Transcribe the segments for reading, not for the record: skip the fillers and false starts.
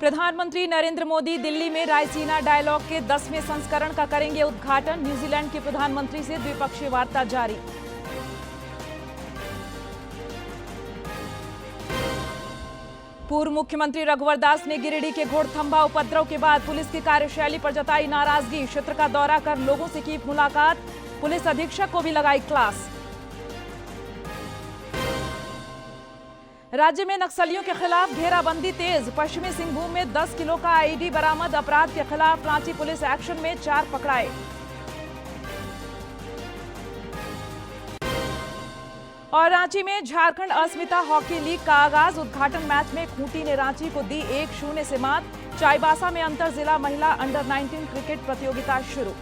प्रधानमंत्री नरेंद्र मोदी दिल्ली में रायसीना डायलॉग के 10वें संस्करण का करेंगे उद्घाटन। न्यूजीलैंड के प्रधानमंत्री से द्विपक्षीय वार्ता जारी। पूर्व मुख्यमंत्री रघुवर दास ने गिरिडीह के घोड़थंभा उपद्रव के बाद पुलिस की कार्यशैली पर जताई नाराजगी। क्षेत्र का दौरा कर लोगों से की मुलाकात। पुलिस अधीक्षक को भी लगाई क्लास। राज्य में नक्सलियों के खिलाफ घेराबंदी तेज। पश्चिमी सिंहभूम में 10 किलो का आईडी बरामद। अपराध के खिलाफ रांची पुलिस एक्शन में 4 पकड़ाए। और रांची में झारखंड अस्मिता हॉकी लीग का आगाज। उद्घाटन मैच में खूंटी ने रांची को दी 1-0 से मात। चाईबासा में अंतर जिला महिला अंडर 19 क्रिकेट प्रतियोगिता शुरू।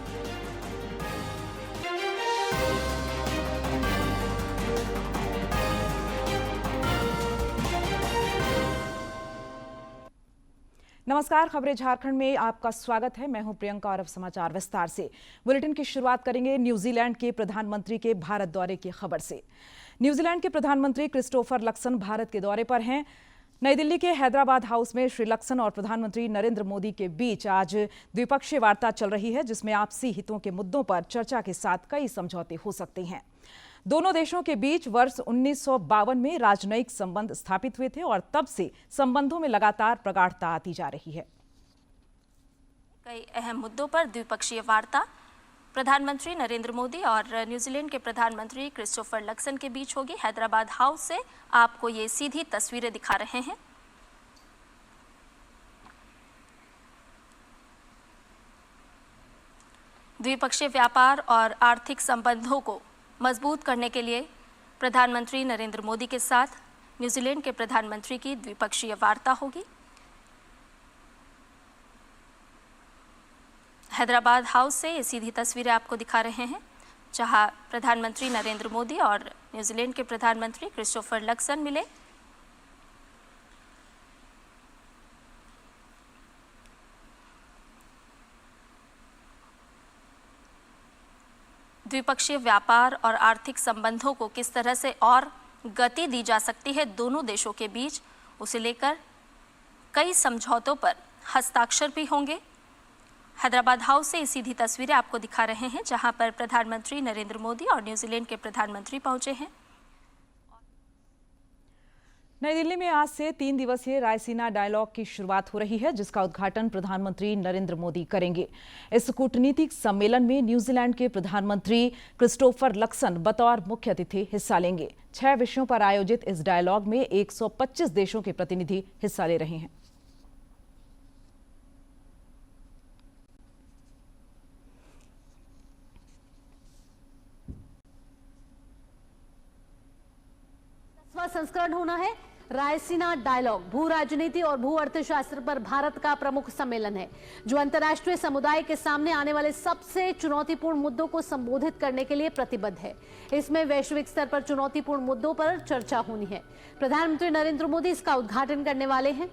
नमस्कार, खबरें झारखंड में आपका स्वागत है। मैं हूं प्रियंका और अब समाचार विस्तार से। बुलेटिन की शुरुआत करेंगे न्यूजीलैंड के प्रधानमंत्री के भारत दौरे की खबर से। न्यूजीलैंड के प्रधानमंत्री क्रिस्टोफर लक्सन भारत के दौरे पर हैं। नई दिल्ली के हैदराबाद हाउस में श्री लक्सन और प्रधानमंत्री नरेंद्र मोदी के बीच आज द्विपक्षीय वार्ता चल रही है, जिसमें आपसी हितों के मुद्दों पर चर्चा के साथ कई समझौते हो सकते हैं। दोनों देशों के बीच वर्ष 1952 में राजनयिक संबंध स्थापित हुए थे और तब से संबंधों में लगातार प्रगाढ़ता आती जा रही है। कई अहम मुद्दों पर द्विपक्षीय वार्ता प्रधानमंत्री नरेंद्र मोदी और न्यूजीलैंड के प्रधानमंत्री क्रिस्टोफर लक्सन के बीच होगी। हैदराबाद हाउस से आपको ये सीधी तस्वीरें दिखा रहे हैं। द्विपक्षीय व्यापार और आर्थिक संबंधों को मजबूत करने के लिए प्रधानमंत्री नरेंद्र मोदी के साथ न्यूजीलैंड के प्रधानमंत्री की द्विपक्षीय वार्ता होगी। हैदराबाद हाउस से ये सीधी तस्वीरें आपको दिखा रहे हैं, जहां प्रधानमंत्री नरेंद्र मोदी और न्यूजीलैंड के प्रधानमंत्री क्रिस्टोफर लक्सन मिले। द्विपक्षीय व्यापार और आर्थिक संबंधों को किस तरह से और गति दी जा सकती है दोनों देशों के बीच, उसे लेकर कई समझौतों पर हस्ताक्षर भी होंगे। हैदराबाद हाउस से ये सीधी तस्वीरें आपको दिखा रहे हैं, जहां पर प्रधानमंत्री नरेंद्र मोदी और न्यूजीलैंड के प्रधानमंत्री पहुंचे हैं। नई दिल्ली में आज से 3 दिवसीय रायसीना डायलॉग की शुरुआत हो रही है, जिसका उद्घाटन प्रधानमंत्री नरेंद्र मोदी करेंगे। इस कूटनीतिक सम्मेलन में न्यूजीलैंड के प्रधानमंत्री क्रिस्टोफर लक्सन बतौर मुख्य अतिथि हिस्सा लेंगे। 6 विषयों पर आयोजित इस डायलॉग में 125 देशों के प्रतिनिधि हिस्सा ले रहे हैं। संस्करण होना है रायसीना डायलॉग। भू राजनीति और भू अर्थशास्त्र पर भारत का प्रमुख सम्मेलन है, जो अंतर्राष्ट्रीय समुदाय के सामने आने वाले सबसे चुनौतीपूर्ण मुद्दों को संबोधित करने के लिए प्रतिबद्ध है। इसमें वैश्विक स्तर पर चुनौतीपूर्ण मुद्दों पर चर्चा होनी है। प्रधानमंत्री नरेंद्र मोदी इसका उद्घाटन करने वाले हैं।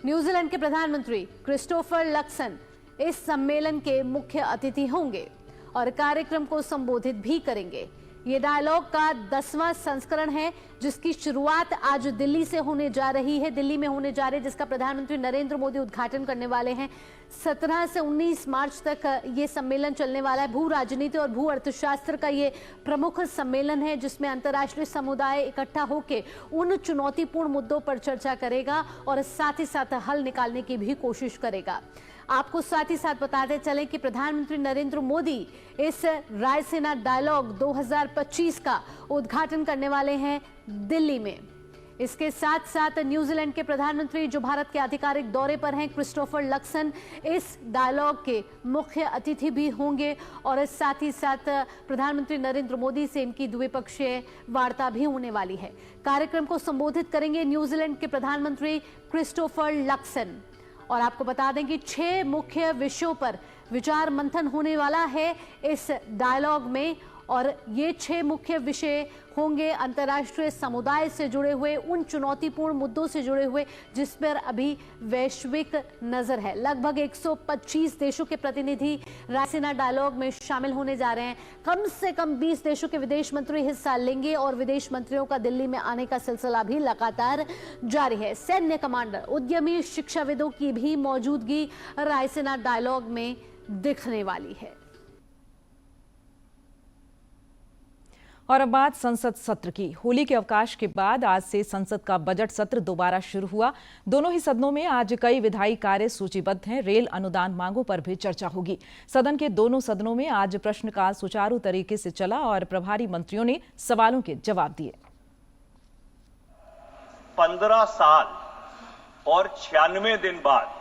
न्यूजीलैंड के प्रधानमंत्री क्रिस्टोफर लक्सन इस सम्मेलन के मुख्य अतिथि होंगे और कार्यक्रम को संबोधित भी करेंगे। ये डायलॉग का 10वां संस्करण है, जिसकी शुरुआत आज दिल्ली से होने जा रही है, दिल्ली में होने जा रही है, जिसका प्रधानमंत्री नरेंद्र मोदी उद्घाटन करने वाले हैं। 17 से 19 मार्च तक ये सम्मेलन चलने वाला है। भू राजनीति और भू अर्थशास्त्र का ये प्रमुख सम्मेलन है, जिसमें अंतर्राष्ट्रीय समुदाय इकट्ठा होकर उन चुनौतीपूर्ण मुद्दों पर चर्चा करेगा और साथ ही साथ हल निकालने की भी कोशिश करेगा। आपको साथ ही साथ बताते चलें कि प्रधानमंत्री नरेंद्र मोदी इस रायसीना डायलॉग 2025 का उद्घाटन करने वाले हैं दिल्ली में। इसके साथ साथ न्यूजीलैंड के प्रधानमंत्री, जो भारत के आधिकारिक दौरे पर हैं, क्रिस्टोफर लक्सन, इस डायलॉग के मुख्य अतिथि भी होंगे और साथ ही साथ प्रधानमंत्री नरेंद्र मोदी से इनकी द्विपक्षीय वार्ता भी होने वाली है। कार्यक्रम को संबोधित करेंगे न्यूजीलैंड के प्रधानमंत्री क्रिस्टोफर लक्सन। और आपको बता दें कि 6 मुख्य विषयों पर विचार मंथन होने वाला है इस डायलॉग में, और ये 6 मुख्य विषय होंगे अंतर्राष्ट्रीय समुदाय से जुड़े हुए, उन चुनौतीपूर्ण मुद्दों से जुड़े हुए जिस पर अभी वैश्विक नजर है। लगभग 125 देशों के प्रतिनिधि रायसीना डायलॉग में शामिल होने जा रहे हैं। कम से कम 20 देशों के विदेश मंत्री हिस्सा लेंगे और विदेश मंत्रियों का दिल्ली में आने का सिलसिला भी लगातार जारी है। सैन्य कमांडर, उद्यमी, शिक्षाविदों की भी मौजूदगी रायसीना डायलॉग में दिखने वाली है। और अब बात संसद सत्र की। होली के अवकाश के बाद आज से संसद का बजट सत्र दोबारा शुरू हुआ। दोनों ही सदनों में आज कई विधायी कार्य सूचीबद्ध हैं। रेल अनुदान मांगों पर भी चर्चा होगी। सदन के दोनों सदनों में आज प्रश्नकाल सुचारू तरीके से चला और प्रभारी मंत्रियों ने सवालों के जवाब दिए। 15 साल और 96 दिन बाद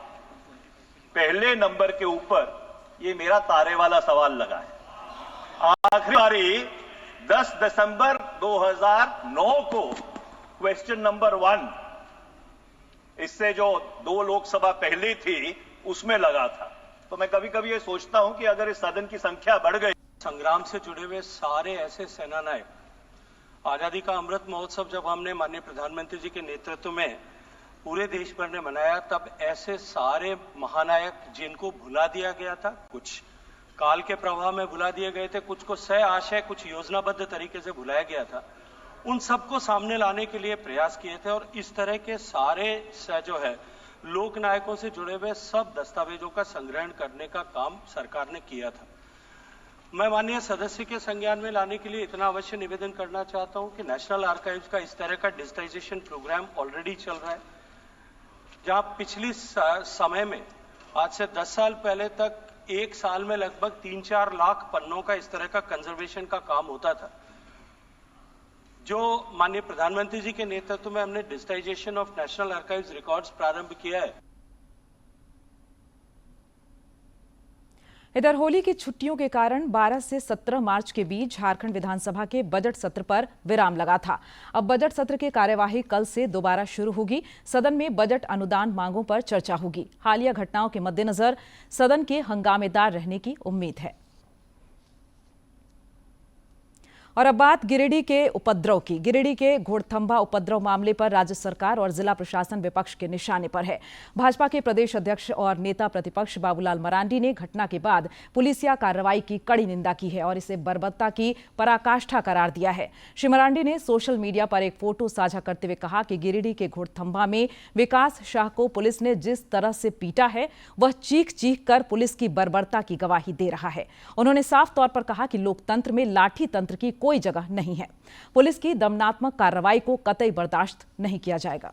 पहले नंबर के ऊपर ये मेरा तारे वाला सवाल लगा है। आखिरी बारी 10 दिसंबर 2009 को क्वेश्चन नंबर 1, इससे जो 2 लोकसभा पहली थी उसमें लगा था। तो मैं कभी कभी ये सोचता हूं कि अगर इस सदन की संख्या बढ़ गई। संग्राम से जुड़े हुए सारे ऐसे सेनानायक, आजादी का अमृत महोत्सव जब हमने माननीय प्रधानमंत्री जी के नेतृत्व में पूरे देश भर ने मनाया, तब ऐसे सारे महानायक जिनको भुला दिया गया था, कुछ काल के प्रवाह में भुला दिए गए थे, कुछ को सह आशय, कुछ योजनाबद्ध तरीके से भुलाया गया था, उन सबको सामने लाने के लिए प्रयास किए थे। और इस तरह के सारे जो है लोक नायकों से जुड़े हुए सब दस्तावेजों का संग्रहण करने का काम सरकार ने किया था। मैं माननीय सदस्य के संज्ञान में लाने के लिए इतना अवश्य निवेदन करना चाहता हूं कि नेशनल आर्काइव्स का इस तरह का डिजिटाइजेशन प्रोग्राम ऑलरेडी चल रहा है, जहां पिछली समय में आज से 10 साल पहले तक एक साल में लगभग 3-4 लाख पन्नों का इस तरह का कंजर्वेशन का काम होता था। जो माननीय प्रधानमंत्री जी के नेतृत्व में हमने digitisation of national archives records प्रारंभ किया है। इधर होली की छुट्टियों के कारण 12 से 17 मार्च के बीच झारखंड विधानसभा के बजट सत्र पर विराम लगा था। अब बजट सत्र की कार्यवाही कल से दोबारा शुरू होगी। सदन में बजट अनुदान मांगों पर चर्चा होगी। हालिया घटनाओं के मद्देनजर सदन के हंगामेदार रहने की उम्मीद है। और अब बात गिरिडीह के उपद्रव की। गिरिडीह के घोड़थंबा उपद्रव मामले पर राज्य सरकार और जिला प्रशासन विपक्ष के निशाने पर है। भाजपा के प्रदेश अध्यक्ष और नेता प्रतिपक्ष बाबूलाल मरांडी ने घटना के बाद पुलिसिया कार्रवाई की कड़ी निंदा की है और इसे बर्बरता की पराकाष्ठा करार दिया है। श्री मरांडी ने सोशल मीडिया पर एक फोटो साझा करते हुए कहा कि गिरिडीह के घोड़थंबा में विकास शाह को पुलिस ने जिस तरह से पीटा है वह चीख चीख कर पुलिस की बर्बरता की गवाही दे रहा है। उन्होंने साफ तौर पर कहा कि लोकतंत्र में लाठी तंत्र की कोई जगह नहीं है। पुलिस की दमनात्मक कार्रवाई को कतई बर्दाश्त नहीं किया जाएगा।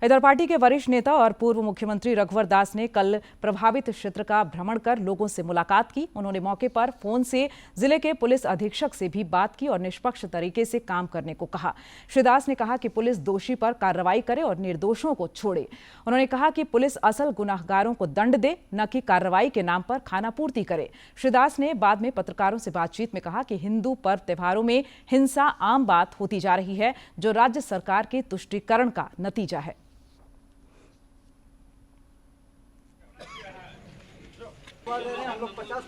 इधर पार्टी के वरिष्ठ नेता और पूर्व मुख्यमंत्री रघुवर दास ने कल प्रभावित क्षेत्र का भ्रमण कर लोगों से मुलाकात की। उन्होंने मौके पर फोन से जिले के पुलिस अधीक्षक से भी बात की और निष्पक्ष तरीके से काम करने को कहा। श्री दास ने कहा कि पुलिस दोषी पर कार्रवाई करे और निर्दोषों को छोड़े। उन्होंने कहा कि पुलिस असल गुनाहगारों को दंड दे, न कि कार्रवाई के नाम पर खानापूर्ति करे। श्री दास ने बाद में पत्रकारों से बातचीत में कहा कि हिंदू पर्व त्योहारों में हिंसा आम बात होती जा रही है, जो राज्य सरकार के तुष्टीकरण का नतीजा है। हम लोग 50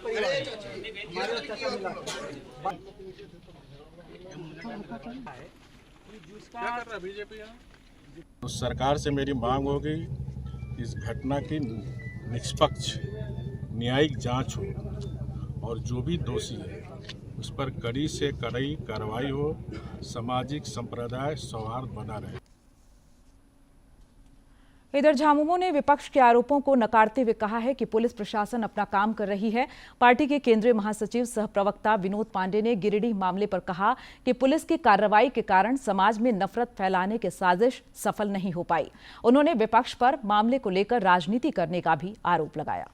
तो सरकार से मेरी मांग होगी इस घटना की निष्पक्ष न्यायिक जांच हो और जो भी दोषी है उस पर कड़ी से कड़ी कार्रवाई हो, सामाजिक संप्रदाय सौहार्द बना रहे। इधर झामुमो ने विपक्ष के आरोपों को नकारते हुए कहा है कि पुलिस प्रशासन अपना काम कर रही है। पार्टी के केंद्रीय महासचिव सह प्रवक्ता विनोद पांडे ने गिरिडीह मामले पर कहा कि पुलिस की कार्रवाई के कारण समाज में नफरत फैलाने की साजिश सफल नहीं हो पाई। उन्होंने विपक्ष पर मामले को लेकर राजनीति करने का भी आरोप लगाया।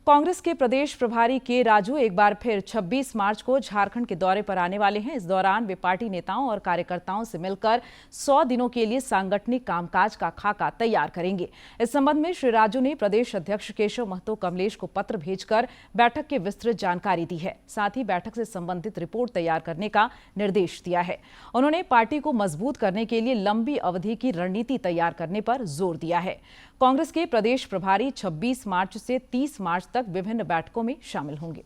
कांग्रेस के प्रदेश प्रभारी के राजू एक बार फिर 26 मार्च को झारखंड के दौरे पर आने वाले हैं। इस दौरान वे पार्टी नेताओं और कार्यकर्ताओं से मिलकर 100 दिनों के लिए सांगठनिक कामकाज का खाका तैयार करेंगे। इस संबंध में श्री राजू ने प्रदेश अध्यक्ष केशव महतो कमलेश को पत्र भेजकर बैठक की विस्तृत जानकारी दी है। साथ ही बैठक से संबंधित रिपोर्ट तैयार करने का निर्देश दिया है। उन्होंने पार्टी को मजबूत करने के लिए लंबी अवधि की रणनीति तैयार करने पर जोर दिया है। कांग्रेस के प्रदेश प्रभारी 26 मार्च से 30 मार्च तक विभिन्न बैठकों में शामिल होंगे।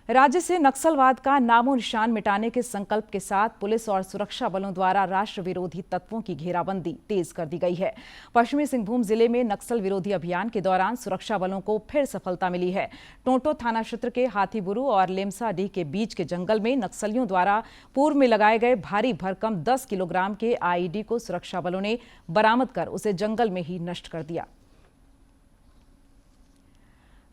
राज्य से नक्सलवाद का नामो निशान मिटाने के संकल्प के साथ पुलिस और सुरक्षा बलों द्वारा राष्ट्र विरोधी तत्वों की घेराबंदी तेज कर दी गई है। पश्चिमी सिंहभूम जिले में नक्सल विरोधी अभियान के दौरान सुरक्षा बलों को फिर सफलता मिली है। टोंटो थाना क्षेत्र के हाथीबुरु और लेमसाडीह के बीच के जंगल में नक्सलियों द्वारा पूर्व में लगाए गए भारी भरकम 10 किलोग्राम के आईईडी को सुरक्षा बलों ने बरामद कर उसे जंगल में ही नष्ट कर दिया।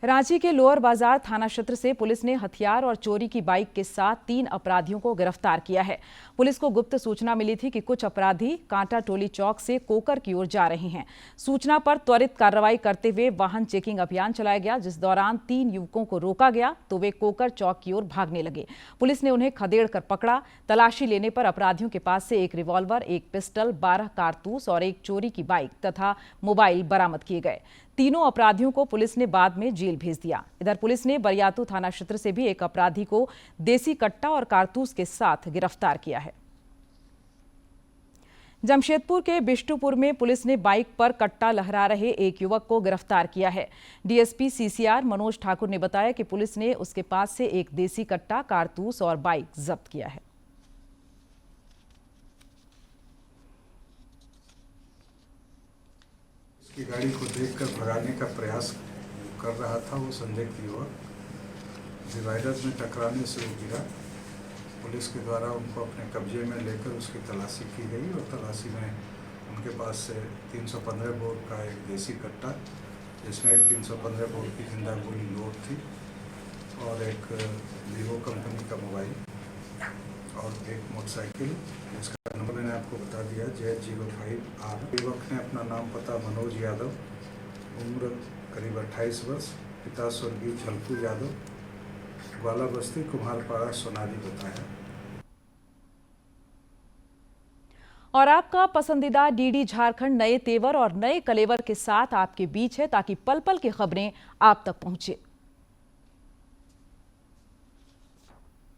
रांची के लोअर बाजार थाना क्षेत्र से पुलिस ने हथियार और चोरी की बाइक के साथ 3 अपराधियों को गिरफ्तार किया है। पुलिस को गुप्त सूचना मिली थी कि कुछ अपराधी कांटा टोली चौक से कोकर की ओर जा रहे हैं। सूचना पर त्वरित कार्रवाई करते हुए वाहन चेकिंग अभियान चलाया गया, जिस दौरान 3 युवकों को रोका गया तो वे कोकर चौक की ओर भागने लगे। पुलिस ने उन्हें खदेड़ कर पकड़ा। तलाशी लेने पर अपराधियों के पास से एक रिवॉल्वर, एक पिस्टल, 12 कारतूस और एक चोरी की बाइक तथा मोबाइल बरामद किए गए। तीनों अपराधियों को पुलिस ने बाद में जेल भेज दिया। इधर पुलिस ने बरियातू थाना क्षेत्र से भी एक अपराधी को देसी कट्टा और कारतूस के साथ गिरफ्तार किया है। जमशेदपुर के बिष्टुपुर में पुलिस ने बाइक पर कट्टा लहरा रहे एक युवक को गिरफ्तार किया है। डीएसपी सीसीआर मनोज ठाकुर ने बताया कि पुलिस ने उसके पास से एक देसी कट्टा, कारतूस और बाइक जब्त किया है। की गाड़ी को देखकर भगाने का प्रयास कर रहा था वो संदिग्ध युवक। डिवाइडर में टकराने से वो गिरा। पुलिस के द्वारा उनको अपने कब्जे में लेकर उसकी तलाशी की गई और तलाशी में उनके पास से 315 बोर का एक देसी कट्टा, जिसमें एक 315 बोर की जिंदा गोली लोड थी और एक वीवो कंपनी का मोबाइल और एक मोटरसाइकिल, इसका नंबर मैंने आपको बता दिया Z05R। युवक ने अपना नाम पता मनोज यादव, उम्र करीब 28 वर्ष, पिता स्वर्गीय झलकू यादव, ग्वाला बस्ती कुम्हारपाड़ा सोनारी बताया। और आपका पसंदीदा डीडी झारखंड नए तेवर और नए कलेवर के साथ आपके बीच है, ताकि पल पल की खबरें आप तक पहुंचे।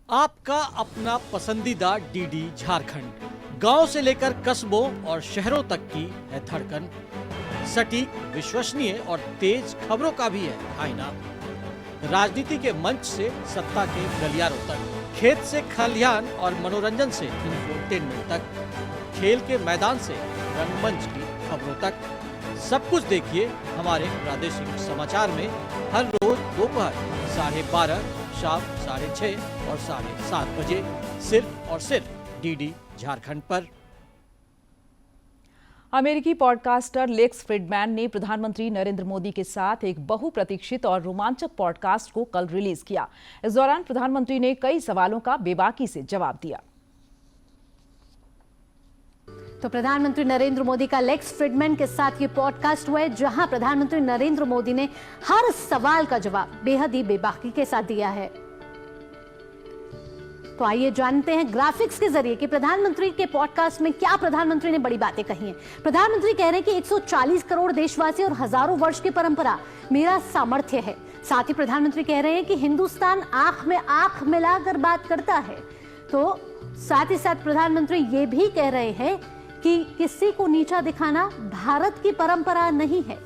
आपका अपना पसंदीदा डीडी झारखंड, गांव से लेकर कस्बों और शहरों तक की है धड़कन। सटीक, विश्वसनीय और तेज खबरों का भी है आईना। राजनीति के मंच से सत्ता के गलियारों तक, खेत से खलिहान और मनोरंजन से इंफोटेनमेंट तक, खेल के मैदान से रंगमंच की खबरों तक, सब कुछ देखिए हमारे प्रादेशिक समाचार में हर रोज दोपहर 12:30, शाम 6:30 और 7:30 बजे, सिर्फ और सिर्फ डीडी झारखंड पर। अमेरिकी पॉडकास्टर लेक्स फ्रिडमैन ने प्रधानमंत्री नरेंद्र मोदी के साथ एक बहुप्रतीक्षित और रोमांचक पॉडकास्ट को कल रिलीज किया। इस दौरान प्रधानमंत्री ने कई सवालों का बेबाकी से जवाब दिया। तो प्रधानमंत्री नरेंद्र मोदी का लेक्स फ्रिडमैन के साथ ये पॉडकास्ट हुआ है, जहां प्रधानमंत्री नरेंद्र मोदी ने हर सवाल का जवाब बेहद ही बेबाकी के साथ दिया है। तो आइए जानते हैं ग्राफिक्स के जरिए कि प्रधानमंत्री के पॉडकास्ट में क्या प्रधानमंत्री ने बड़ी बातें कही हैं। प्रधानमंत्री कह रहे हैं कि 140 करोड़ देशवासी और हजारों वर्ष की परंपरा मेरा सामर्थ्य है। साथ ही प्रधानमंत्री कह रहे हैं कि हिंदुस्तान आंख में आंख मिलाकर बात करता है। तो साथ ही साथ प्रधानमंत्री ये भी कह रहे हैं कि किसी को नीचा दिखाना भारत की परंपरा नहीं है।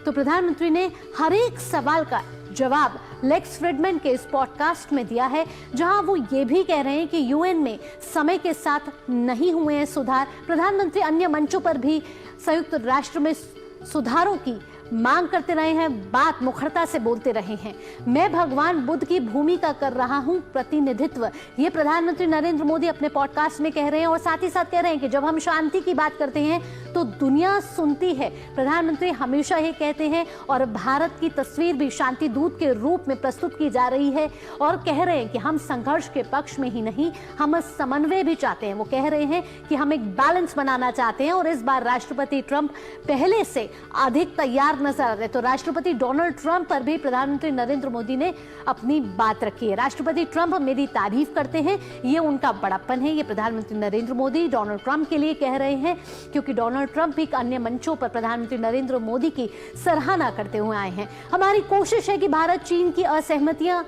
तो प्रधानमंत्री ने हर एक सवाल का जवाब लेक्स फ्रिडमैन के इस पॉडकास्ट में दिया है, जहां वो ये भी कह रहे हैं कि यूएन में समय के साथ नहीं हुए हैं सुधार। प्रधानमंत्री अन्य मंचों पर भी संयुक्त राष्ट्र में सुधारों की मांग करते रहे हैं, बात मुखरता से बोलते रहे हैं। मैं भगवान बुद्ध की भूमिका कर रहा हूं प्रतिनिधित्व, ये प्रधानमंत्री नरेंद्र मोदी अपने पॉडकास्ट में कह रहे हैं। और साथ ही साथ कह रहे हैं कि जब हम शांति की बात करते हैं तो दुनिया सुनती है। प्रधानमंत्री हमेशा ये कहते हैं और भारत की तस्वीर भी शांति दूत के रूप में प्रस्तुत की जा रही है और कह रहे हैं कि हम संघर्ष के पक्ष में ही नहीं, हम समन्वय भी चाहते हैं। वो कह रहे हैं कि हम एक बैलेंस बनाना चाहते हैं और इस बार राष्ट्रपति ट्रंप पहले से अधिक तैयार नजर आ रहे। तो राष्ट्रपति डोनाल्ड ट्रंप पर भी प्रधानमंत्री नरेंद्र मोदी ने अपनी बात रखी है। राष्ट्रपति ट्रंप मेरी तारीफ करते हैं, ये उनका बड़प्पन है। ये प्रधानमंत्री नरेंद्र मोदी डोनाल्ड ट्रंप के लिए कह रहे हैं, क्योंकि डोनाल्ड ट्रंप भी अन्य मंचों पर प्रधानमंत्री नरेंद्र मोदी की सराहना करते हुए आए हैं। हमारी कोशिश है कि भारत चीन की असहमतियां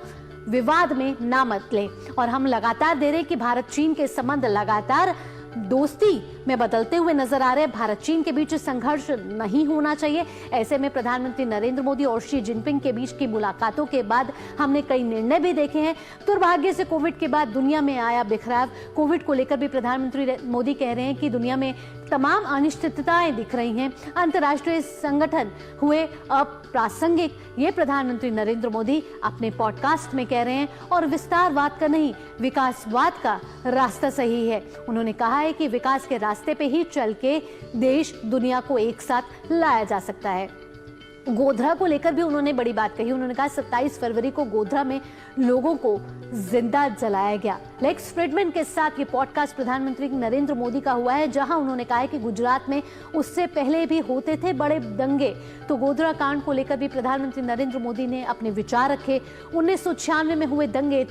विवाद में ना मत ले और हम लगातार दे रहे कि भारत चीन के संबंध लगातार दोस्ती में बदलते हुए नजर आ रहे हैं। भारत चीन के बीच संघर्ष नहीं होना चाहिए। ऐसे में प्रधानमंत्री नरेंद्र मोदी और शी जिनपिंग के बीच की मुलाकातों के बाद हमने कई निर्णय भी देखे हैं। दुर्भाग्य से कोविड के बाद दुनिया में आया बिखराव। कोविड को लेकर भी प्रधानमंत्री मोदी कह रहे हैं कि दुनिया में तमाम अनिश्चितताएं दिख रही हैं, अंतर्राष्ट्रीय संगठन हुए अप्रासंगिक। ये प्रधानमंत्री नरेंद्र मोदी अपने पॉडकास्ट में कह रहे हैं और विस्तारवाद का नहीं, विकासवाद का रास्ता सही है। उन्होंने कहा है कि विकास के रास्ते पे ही चल के देश दुनिया को एक साथ लाया जा सकता है। गोधरा को लेकर भी उन्होंने बड़ी बात कही। उन्होंने कहा 27 फरवरी को गोधरा में लोगों को जिंदा जलाया गया। लेक्स फ्रिडमैन के साथ ये पॉडकास्ट प्रधानमंत्री नरेंद्र मोदी का हुआ है, जहां उन्होंने कहा है कि गुजरात में उससे पहले भी होते थे बड़े दंगे। तो गोधरा कांड को लेकर भी प्रधानमंत्री नरेंद्र मोदी ने अपने विचार रखे। 1996 में हुए दंगे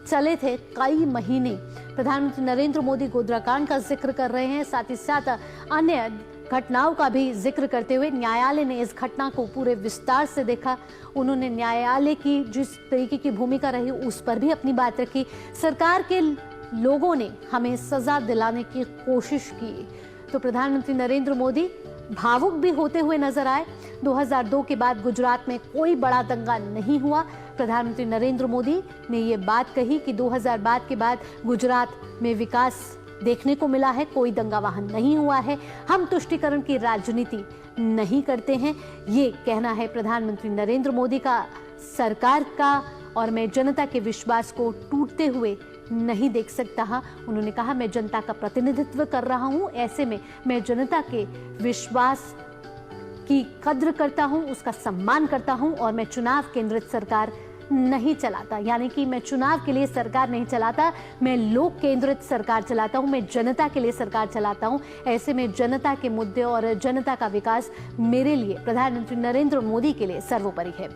चले थे कई महीने। प्रधानमंत्री नरेंद्र मोदी गोधरा कांड का जिक्र कर रहे हैं, साथ ही साथ अन्य घटनाओं का भी जिक्र करते हुए न्यायालय ने इस घटना को पूरे विस्तार से देखा। उन्होंने न्यायालय की जिस तरीके की भूमिका रही उस पर भी अपनी बात रखी। सरकार के लोगों ने हमें सजा दिलाने की कोशिश की। तो प्रधानमंत्री नरेंद्र मोदी भावुक भी होते हुए नजर आए। 2002 के बाद गुजरात में कोई बड़ा दंगा नहीं हुआ। प्रधानमंत्री नरेंद्र मोदी ने ये बात कही कि 2000 के बाद गुजरात में विकास देखने को मिला है, कोई दंगा वहां नहीं हुआ है। हम तुष्टीकरण की राजनीति नहीं करते हैं, ये कहना है प्रधानमंत्री नरेंद्र मोदी का, सरकार का। और मैं जनता के विश्वास को टूटते हुए नहीं देख सकता। उन्होंने कहा मैं जनता का प्रतिनिधित्व कर रहा हूं, ऐसे में मैं जनता के विश्वास की कद्र करता हूं, उसका सम्मान करता हूं और मैं चुनाव केंद्रित सरकार नहीं चलाता। यानी कि मैं चुनाव के लिए सरकार नहीं चलाता, मैं लोक केंद्रित सरकार चलाता हूं, मैं जनता के लिए सरकार चलाता हूं। ऐसे में जनता के मुद्दे और जनता का विकास मेरे लिए, प्रधानमंत्री नरेंद्र मोदी के लिए सर्वोपरि है।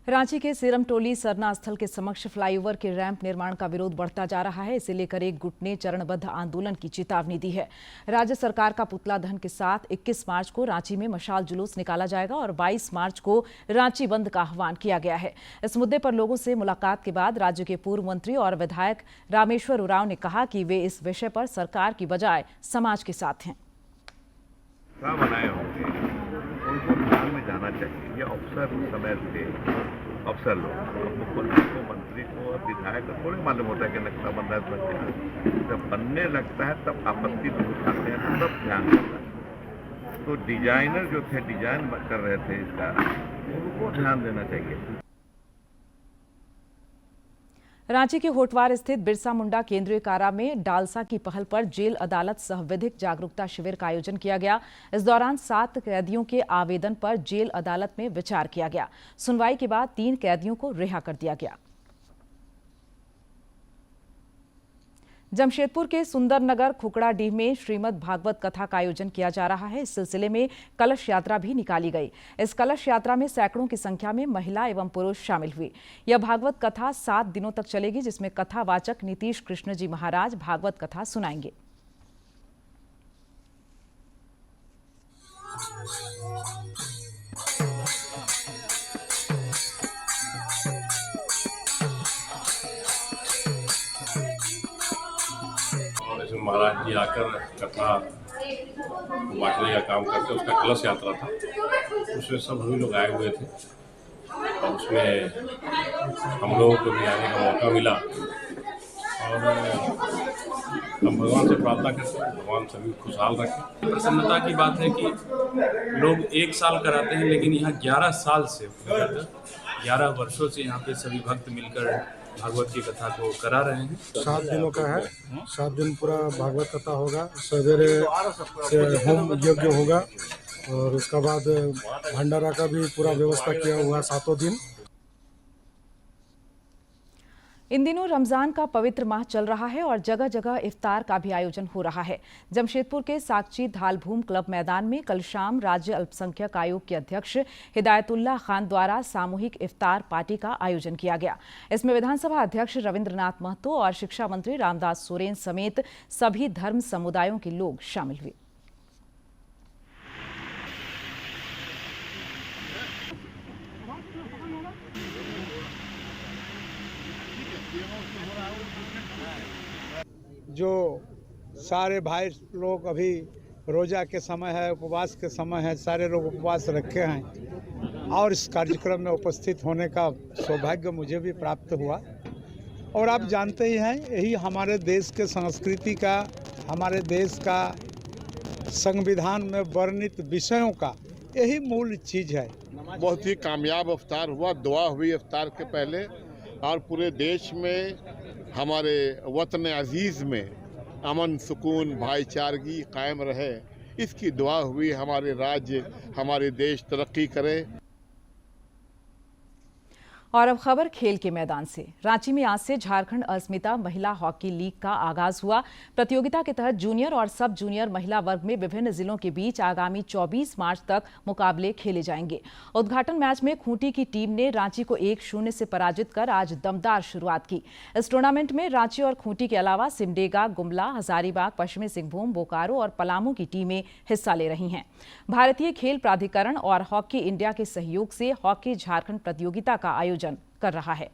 रांची के सीरमटोली सरना स्थल के समक्ष फ्लाईओवर के रैंप निर्माण का विरोध बढ़ता जा रहा है। इसे लेकर एक गुट ने चरणबद्ध आंदोलन की चेतावनी दी है। राज्य सरकार का पुतला दहन के साथ 21 मार्च को रांची में मशाल जुलूस निकाला जाएगा और 22 मार्च को रांची बंद का आह्वान किया गया है। इस मुद्दे पर लोगों से मुलाकात के बाद राज्य के पूर्व मंत्री और विधायक रामेश्वर उरांव ने कहा कि वे इस विषय पर सरकार की बजाय समाज के साथ हैं। ये अफसर लोग मुख्यमंत्री को, मंत्री को और विधायक को थोड़ी मालूम होता है कि नक्शा बन रहा है। जब बनने लगता है तब आपत्ति उठाते हैं, तब ध्यान देता है। तो डिजाइनर जो थे, डिजाइन कर रहे थे इसका, उनको ध्यान देना चाहिए। रांची के होटवार स्थित बिरसा मुंडा केंद्रीय कारा में डालसा की पहल पर जेल अदालत सह विधिक जागरूकता शिविर का आयोजन किया गया। इस दौरान 7 कैदियों के आवेदन पर जेल अदालत में विचार किया गया। सुनवाई के बाद 3 कैदियों को रिहा कर दिया गया। जमशेदपुर के सुंदरनगर खुकड़ाडीह में श्रीमद् भागवत कथा का आयोजन किया जा रहा है। इस सिलसिले में कलश यात्रा भी निकाली गई। इस कलश यात्रा में सैकड़ों की संख्या में महिला एवं पुरुष शामिल हुए। यह भागवत कथा 7 दिनों तक चलेगी, जिसमें कथावाचक नीतीश कृष्ण जी महाराज भागवत कथा सुनाएंगे। महाराज जी आकर कथा बांटने का काम करते, उसका कलश यात्रा था। उसमें सब हम लोग आए हुए थे और उसमें हम लोगों को भी आने का मौका मिला। और हम भगवान से प्रार्थना करते हैं भगवान सभी खुशहाल रखें। प्रसन्नता की बात है कि लोग 1 साल कराते हैं, लेकिन यहाँ 11 साल से 11 वर्षों से यहाँ पे सभी भक्त मिलकर भागवत की कथा को करा रहे हैं। 7 दिनों का है, 7 दिन पूरा भागवत कथा होगा। सवेरे से होम यज्ञ होगा और उसके बाद भंडारा का भी पूरा व्यवस्था किया हुआ 7 दिन। इन दिनों रमजान का पवित्र माह चल रहा है और जगह जगह इफ्तार का भी आयोजन हो रहा है। जमशेदपुर के साकची धालभूम क्लब मैदान में कल शाम राज्य अल्पसंख्यक आयोग के अध्यक्ष हिदायतुल्लाह खान द्वारा सामूहिक इफ्तार पार्टी का आयोजन किया गया। इसमें विधानसभा अध्यक्ष रविंद्रनाथ महतो और शिक्षा मंत्री रामदास सोरेन समेत सभी धर्म समुदायों के लोग शामिल हुए। जो सारे भाई लोग अभी रोजा के समय है, उपवास के समय है, सारे लोग उपवास रखे हैं और इस कार्यक्रम में उपस्थित होने का सौभाग्य मुझे भी प्राप्त हुआ। और आप जानते ही हैं, यही हमारे देश के संस्कृति का, हमारे देश का संविधान में वर्णित विषयों का यही मूल चीज़ है। बहुत ही कामयाब इफ्तार हुआ, दुआ हुई इफ्तार के पहले, और पूरे देश में हमारे वतन अजीज़ में अमन सुकून भाईचारगी कायम रहे, इसकी दुआ हुई। हमारे राज्य, हमारे देश तरक्की करे। और अब खबर खेल के मैदान से। रांची में आज से झारखंड अस्मिता महिला हॉकी लीग का आगाज हुआ। प्रतियोगिता के तहत जूनियर और सब जूनियर महिला वर्ग में विभिन्न जिलों के बीच आगामी 24 मार्च तक मुकाबले खेले जाएंगे। उद्घाटन मैच में खूंटी की टीम ने रांची को 1-0 से पराजित कर आज दमदार शुरुआत की। इस टूर्नामेंट में रांची और खूंटी के अलावा सिमडेगा, गुमला, हजारीबाग, पश्चिमी सिंहभूम, बोकारो और पलामू की टीमें हिस्सा ले रही हैं। भारतीय खेल प्राधिकरण और हॉकी इंडिया के सहयोग से हॉकी झारखंड प्रतियोगिता का आयोजन कर रहा है।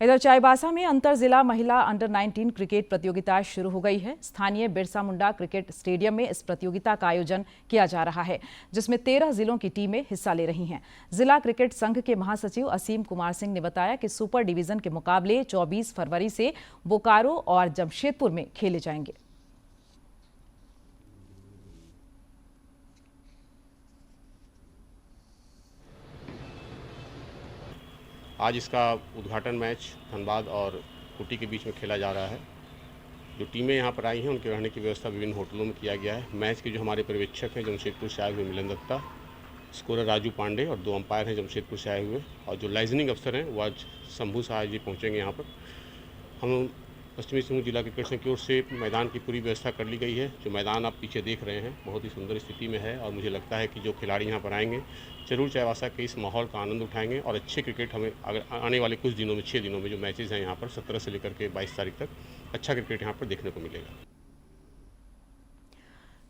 इधर चाईबासा में अंतर जिला महिला अंडर 19 क्रिकेट प्रतियोगिता शुरू हो गई है। स्थानीय बिरसा मुंडा क्रिकेट स्टेडियम में इस प्रतियोगिता का आयोजन किया जा रहा है, जिसमें 13 जिलों की टीमें हिस्सा ले रही हैं। जिला क्रिकेट संघ के महासचिव असीम कुमार सिंह ने बताया कि सुपर डिवीजन के मुकाबले 24 फरवरी से बोकारो और जमशेदपुर में खेले जाएंगे। आज इसका उद्घाटन मैच धनबाद और खूंटी के बीच में खेला जा रहा है। जो टीमें यहाँ पर आई हैं उनके रहने की व्यवस्था विभिन्न होटलों में किया गया है। मैच के जो हमारे पर्यवेक्षक हैं जमशेदपुर से आए हुए मिलन दत्ता, स्कोरर राजू पांडे और 2 अंपायर हैं जमशेदपुर से आए हुए, और जो लाइजनिंग अफसर हैं वो आज शंभू साहा जी पहुँचेंगे यहाँ पर। हम पश्चिमी सिंहभूम जिला क्रिकेट संघ की ओर से मैदान की पूरी व्यवस्था कर ली गई है। जो मैदान आप पीछे देख रहे हैं बहुत ही सुंदर स्थिति में है, और मुझे लगता है कि जो खिलाड़ी यहाँ पर आएंगे जरूर चाईबासा के इस माहौल का आनंद उठाएंगे और अच्छे क्रिकेट हमें अगर आने वाले कुछ दिनों में 6 दिनों में जो मैचेस हैं यहाँ पर 17 से लेकर के 22 तारीख तक अच्छा क्रिकेट यहाँ पर देखने को मिलेगा।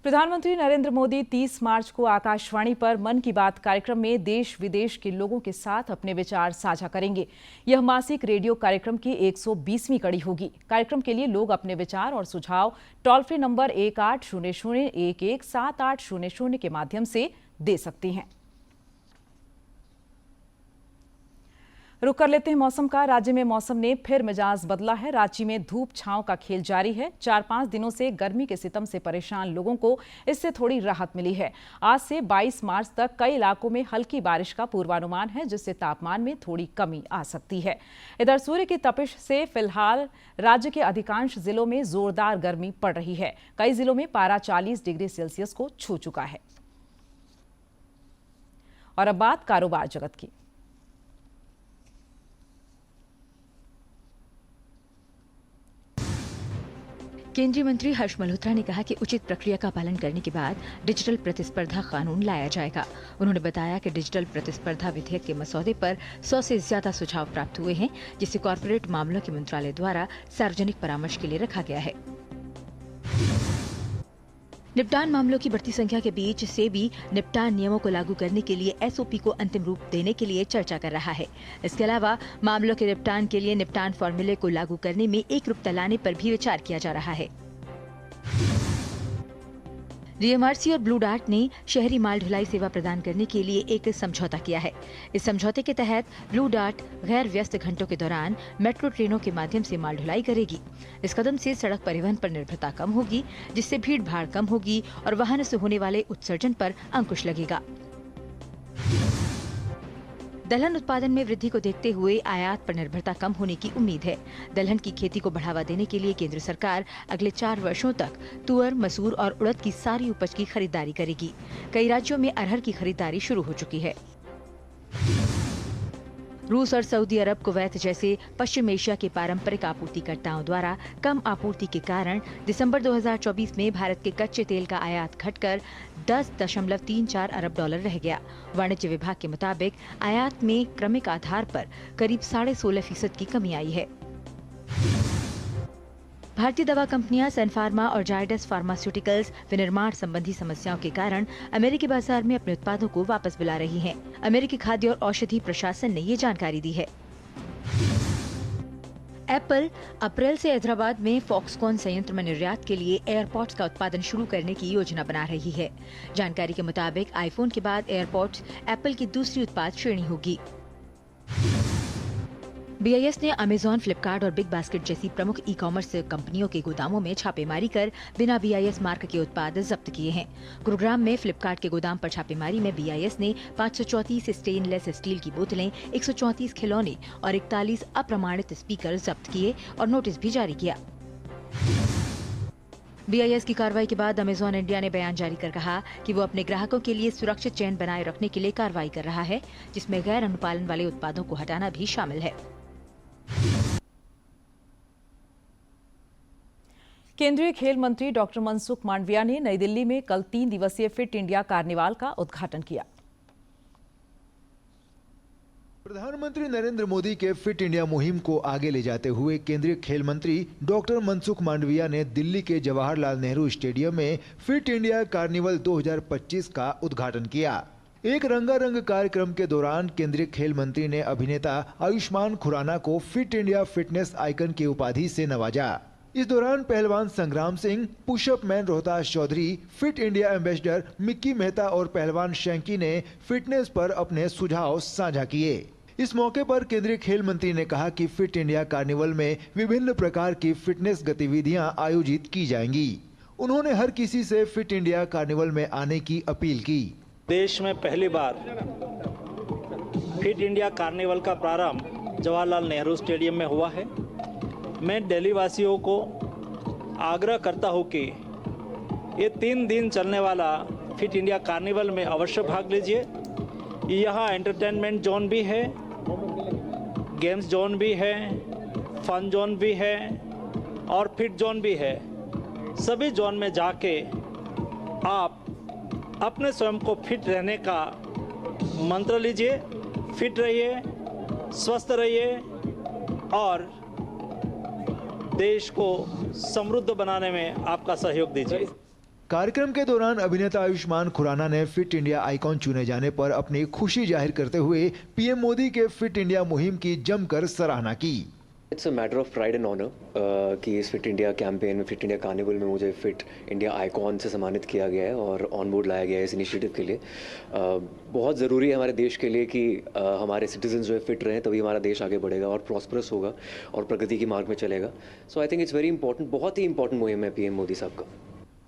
प्रधानमंत्री नरेंद्र मोदी 30 मार्च को आकाशवाणी पर मन की बात कार्यक्रम में देश विदेश के लोगों के साथ अपने विचार साझा करेंगे। यह मासिक रेडियो कार्यक्रम की 120वीं कड़ी होगी। कार्यक्रम के लिए लोग अपने विचार और सुझाव टोल फ्री नंबर 1800-117800 के माध्यम से दे सकती हैं। रुक कर लेते हैं मौसम का। राज्य में मौसम ने फिर मिजाज बदला है। रांची में धूप छांव का खेल जारी है। 4-5 दिनों से गर्मी के सितम से परेशान लोगों को इससे थोड़ी राहत मिली है। आज से 22 मार्च तक कई इलाकों में हल्की बारिश का पूर्वानुमान है, जिससे तापमान में थोड़ी कमी आ सकती है। इधर सूर्य की तपिश से फिलहाल राज्य के अधिकांश जिलों में जोरदार गर्मी पड़ रही है। कई जिलों में पारा 40 डिग्री सेल्सियस को छू चुका है। और अब बात कारोबार जगत की। केंद्रीय मंत्री हर्ष मल्होत्रा ने कहा कि उचित प्रक्रिया का पालन करने के बाद डिजिटल प्रतिस्पर्धा कानून लाया जाएगा। उन्होंने बताया कि डिजिटल प्रतिस्पर्धा विधेयक के मसौदे पर 100 से ज्यादा सुझाव प्राप्त हुए हैं, जिसे कॉर्पोरेट मामलों के मंत्रालय द्वारा सार्वजनिक परामर्श के लिए रखा गया है। निपटान मामलों की बढ़ती संख्या के बीच सेबी निपटान नियमों को लागू करने के लिए एसओपी को अंतिम रूप देने के लिए चर्चा कर रहा है। इसके अलावा मामलों के निपटान के लिए निपटान फॉर्मूले को लागू करने में एकरूपता लाने पर भी विचार किया जा रहा है। डीएमआरसी और ब्लू डार्ट ने शहरी माल ढुलाई सेवा प्रदान करने के लिए एक समझौता किया है। इस समझौते के तहत ब्लू डार्ट गैर व्यस्त घंटों के दौरान मेट्रो ट्रेनों के माध्यम से माल ढुलाई करेगी। इस कदम से सड़क परिवहन पर निर्भरता कम होगी, जिससे भीड़ भाड़ कम होगी और वाहनों से होने वाले उत्सर्जन पर अंकुश लगेगा। दलहन उत्पादन में वृद्धि को देखते हुए आयात पर निर्भरता कम होने की उम्मीद है। दलहन की खेती को बढ़ावा देने के लिए केंद्र सरकार अगले 4 वर्षों तक तुअर, मसूर और उड़द की सारी उपज की खरीदारी करेगी। कई राज्यों में अरहर की खरीदारी शुरू हो चुकी है। रूस और सऊदी अरब, कुवैत जैसे पश्चिम एशिया के पारंपरिक आपूर्तिकर्ताओं द्वारा कम आपूर्ति के कारण दिसंबर 2024 में भारत के कच्चे तेल का आयात घटकर $10.34 अरब रह गया। वाणिज्य विभाग के मुताबिक आयात में क्रमिक आधार पर करीब 16.5% की कमी आई है। भारतीय दवा कंपनियां सन फार्मा और जायडस फार्मास्यूटिकल्स विनिर्माण संबंधी समस्याओं के कारण अमेरिकी बाजार में अपने उत्पादों को वापस बुला रही हैं। अमेरिकी खाद्य और औषधि प्रशासन ने ये जानकारी दी है। एप्पल अप्रैल से हैदराबाद में फॉक्सकॉन संयंत्र में निर्यात के लिए एयरपॉड्स का उत्पादन शुरू करने की योजना बना रही है। जानकारी के मुताबिक आईफोन के बाद एयरपॉड्स एप्पल की दूसरी उत्पाद श्रेणी होगी। BIS ने अमेजॉन, फ्लिपकार्ट और बिग बास्केट जैसी प्रमुख ई कॉमर्स कंपनियों के गोदामों में छापेमारी कर बिना BIS मार्क के उत्पाद जब्त किए हैं। गुरुग्राम में फ्लिपकार्ट के गोदाम पर छापेमारी में BIS ने 534 स्टेनलेस स्टील की बोतलें, 134 खिलौने और 41 अप्रमाणित स्पीकर जब्त किए और नोटिस भी जारी किया। BIS की कार्रवाई के बाद अमेजॉन इंडिया ने बयान जारी कर कहा कि वो अपने ग्राहकों के लिए सुरक्षित चेन बनाए रखने के लिए कार्रवाई कर रहा है, जिसमें गैर अनुपालन वाले उत्पादों को हटाना भी शामिल है। केंद्रीय खेल मंत्री डॉक्टर मनसुख मांडविया ने नई दिल्ली में कल 3 दिवसीय फिट इंडिया कार्निवाल का उद्घाटन किया। प्रधानमंत्री नरेंद्र मोदी के फिट इंडिया मुहिम को आगे ले जाते हुए केंद्रीय खेल मंत्री डॉक्टर मनसुख मांडविया ने दिल्ली के जवाहरलाल नेहरू स्टेडियम में फिट इंडिया कार्निवल 2025 का उद्घाटन किया। एक रंगारंग कार्यक्रम के दौरान केंद्रीय खेल मंत्री ने अभिनेता आयुष्मान खुराना को फिट इंडिया फिटनेस आइकन की उपाधि से नवाजा। इस दौरान पहलवान Sangram Singh, push up man Rohtash Choudhary, fit India ambassador Mickey Mehta और पहलवान शैंकी ने फिटनेस पर अपने सुझाव साझा किए। इस मौके पर केंद्रीय खेल मंत्री ने कहा कि फिट इंडिया कार्निवल में विभिन्न प्रकार की फिटनेस गतिविधियां आयोजित की जाएंगी। उन्होंने हर किसी से फिट इंडिया कार्निवल में आने की अपील की। देश में पहली बार फिट इंडिया कार्निवल का प्रारंभ जवाहरलाल नेहरू स्टेडियम में हुआ है। मैं दिल्ली वासियों को आग्रह करता हूं कि ये 3 दिन चलने वाला फिट इंडिया कार्निवल में अवश्य भाग लीजिए। यहाँ एंटरटेनमेंट जोन भी है, गेम्स जोन भी है, फन जोन भी है और फिट जोन भी है। सभी जोन में जाके आप अपने स्वयं को फिट रहने का मंत्र लीजिए। फिट रहिए, स्वस्थ रहिए और देश को समृद्ध बनाने में आपका सहयोग दीजिए। कार्यक्रम के दौरान अभिनेता आयुष्मान खुराना ने फिट इंडिया आइकॉन चुने जाने पर अपनी खुशी जाहिर करते हुए पीएम मोदी के फिट इंडिया मुहिम की जमकर सराहना की। It's a matter of pride and honour कि इस फिट इंडिया कैंपेन में, फिट इंडिया कार्निवल में मुझे फिट इंडिया आइकॉन से सम्मानित किया गया है और ऑन बोर्ड लाया गया है इस इनिशिएटिव के लिए। बहुत ज़रूरी है हमारे देश के लिए कि हमारे सिटीजन जो है फिट रहें, तभी हमारा देश आगे बढ़ेगा और प्रॉस्परस होगा और प्रगति की मार्ग में चलेगा। So I think it's very important, बहुत ही इंपॉर्टेंट मुहिम है पीएम मोदी साहब का।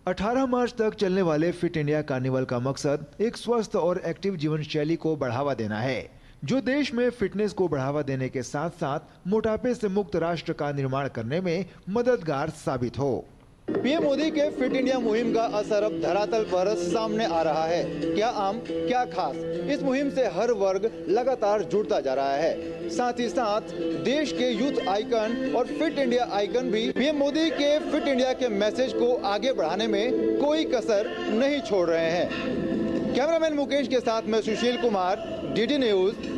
18 मार्च तक चलने वाले फिट इंडिया कार्निवल का मकसद एक स्वस्थ और एक्टिव जीवन शैली को बढ़ावा देना है, जो देश में फिटनेस को बढ़ावा देने के साथ साथ मोटापे से मुक्त राष्ट्र का निर्माण करने में मददगार साबित हो। पीएम मोदी के फिट इंडिया मुहिम का असर अब धरातल पर सामने आ रहा है। क्या आम, क्या खास, इस मुहिम से हर वर्ग लगातार जुड़ता जा रहा है। साथ ही साथ देश के यूथ आइकन और फिट इंडिया आइकन भी पीएम मोदी के फिट इंडिया के मैसेज को आगे बढ़ाने में कोई कसर नहीं छोड़ रहे हैं। कैमरामैन मुकेश के साथ मैं सुशील कुमार, डीडी न्यूज।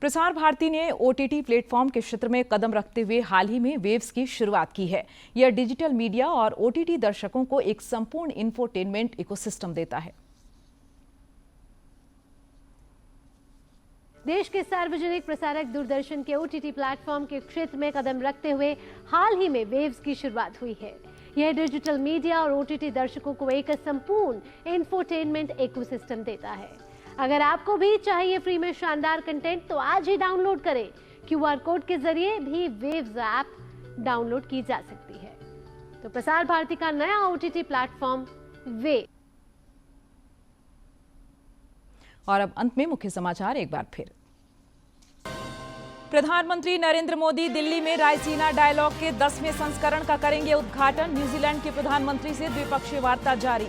प्रसार भारती ने OTT प्लेटफॉर्म के क्षेत्र में कदम रखते हुए हाल ही में वेव्स की शुरुआत की है। यह डिजिटल मीडिया और OTT दर्शकों को एक संपूर्ण इंफोटेनमेंट इकोसिस्टम देता है। देश के सार्वजनिक प्रसारक दूरदर्शन के OTT प्लेटफॉर्म के क्षेत्र में कदम रखते हुए हाल ही में वेव्स की शुरुआत हुई है। यह डिजिटल मीडिया और OTT दर्शकों को एक संपूर्ण इंफोटेनमेंट इकोसिस्टम देता है। अगर आपको भी चाहिए फ्री में शानदार कंटेंट तो आज ही डाउनलोड करें। QR कोड के जरिए भी वेव्स ऐप डाउनलोड की जा सकती है। तो प्रसार भारती का नया OTT प्लेटफॉर्म वेव। और अब अंत में मुख्य समाचार एक बार फिर। प्रधानमंत्री नरेंद्र मोदी दिल्ली में रायसीना डायलॉग के 10वें संस्करण का करेंगे उद्घाटन। न्यूजीलैंड के प्रधानमंत्री से द्विपक्षीय वार्ता जारी।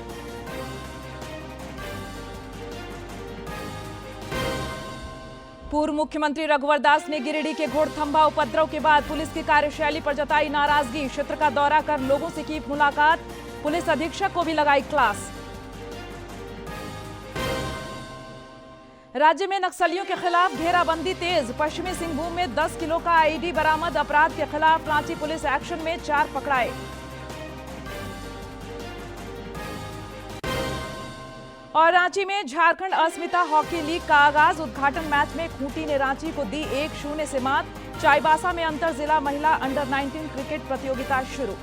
पूर्व मुख्यमंत्री रघुवर दास ने गिरिडीह के घोड़थंभा उपद्रव के बाद पुलिस की कार्यशैली पर जताई नाराजगी। क्षेत्र का दौरा कर लोगों से की मुलाकात। पुलिस अधीक्षक को भी लगाई क्लास। राज्य में नक्सलियों के खिलाफ घेराबंदी तेज। पश्चिमी सिंहभूम में 10 किलो का आईडी बरामद। अपराध के खिलाफ रांची पुलिस एक्शन में 4 पकड़ाए। और रांची में झारखंड अस्मिता हॉकी लीग का आगाज। उद्घाटन मैच में खूंटी ने रांची को दी 1-0 से मात। चाईबासा में अंतर जिला महिला अंडर 19 क्रिकेट प्रतियोगिता शुरू।